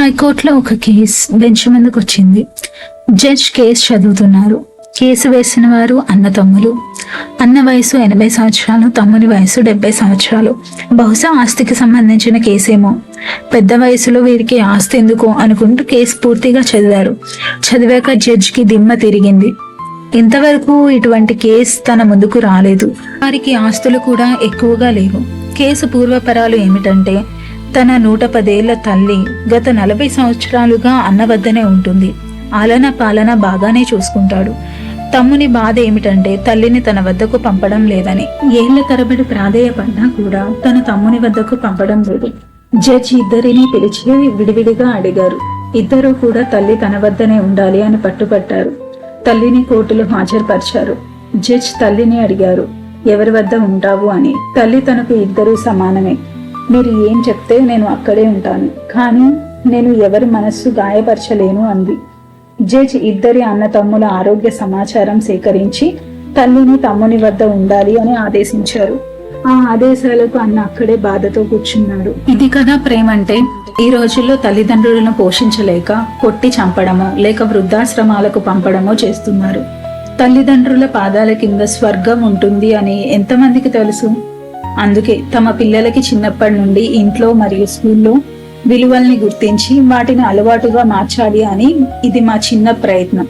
హైకోర్టులో ఒక case bench ముందుకు వచ్చింది. జడ్జ్ కేసు చదువుతున్నారు. కేసు వేసిన వారు అన్న తమ్ములు. అన్న వయసు 80 సంవత్సరాలు, తమ్ముని వయసు 70 సంవత్సరాలు. బహుశా ఆస్తికి సంబంధించిన కేసేమో. పెద్ద వయసులో వీరికి ఆస్తి ఎందుకు అనుకుంటూ కేసు పూర్తిగా చదివారు. చదివాక జడ్జికి దిమ్మ తిరిగింది. ఇంతవరకు ఇటువంటి కేసు తన ముందుకు రాలేదు. వారికి ఆస్తులు కూడా ఎక్కువగా లేవు. కేసు పూర్వపరాలు ఏమిటంటే, తన 110 ఏళ్ల తల్లి గత 40 సంవత్సరాలుగా అన్న వద్దనే ఉంటుంది. ఆలన పాలన బాగానే చూసుకుంటాడు. తమ్ముని బాధ ఏమిటంటే తల్లిని తన వద్దకు పంపడం లేదని. ఏళ్ల తరబడి ప్రాధేయపడ్డా కూడా తన తమ్ముని వద్దకు పంపడం లేదు. జడ్జి ఇద్దరిని పిలిచి విడివిడిగా అడిగారు. ఇద్దరూ కూడా తల్లి తన వద్దనే ఉండాలి అని పట్టుపట్టారు. తల్లిని కోర్టులో హాజరుపరిచారు. జడ్జ్ తల్లిని అడిగారు, ఎవరి వద్ద ఉంటావు అని. తల్లి తనకు ఇద్దరూ సమానమే. మీరు ఏం చెప్తే నేను అక్కడే ఉంటాను, కానీ నేను ఎవరి మనస్సు గాయపరచలేను అంది. జడ్జ్ ఇద్దరి అన్న తమ్ముల ఆరోగ్య సమాచారం సేకరించి తల్లిని తమ్ముని వద్ద ఉండాలి అని ఆదేశించారు. ఆ ఆదేశాలకు అన్న అక్కడే బాధతో కూర్చున్నాడు. ఇది కదా ప్రేమంటే. ఈ రోజుల్లో తల్లిదండ్రులను పోషించలేక కొట్టి చంపడమో లేక వృద్ధాశ్రమాలకు పంపడమో చేస్తున్నారు. తల్లిదండ్రుల పాదాల కింద స్వర్గం ఉంటుంది అని ఎంతమందికి తెలుసు? అందుకే తమ పిల్లలకి చిన్నప్పటి నుండి ఇంట్లో మరియు స్కూల్లో విలువల్ని గుర్తించి వాటిని అలవాటుగా మార్చాలి అని ఇది మా చిన్న ప్రయత్నం.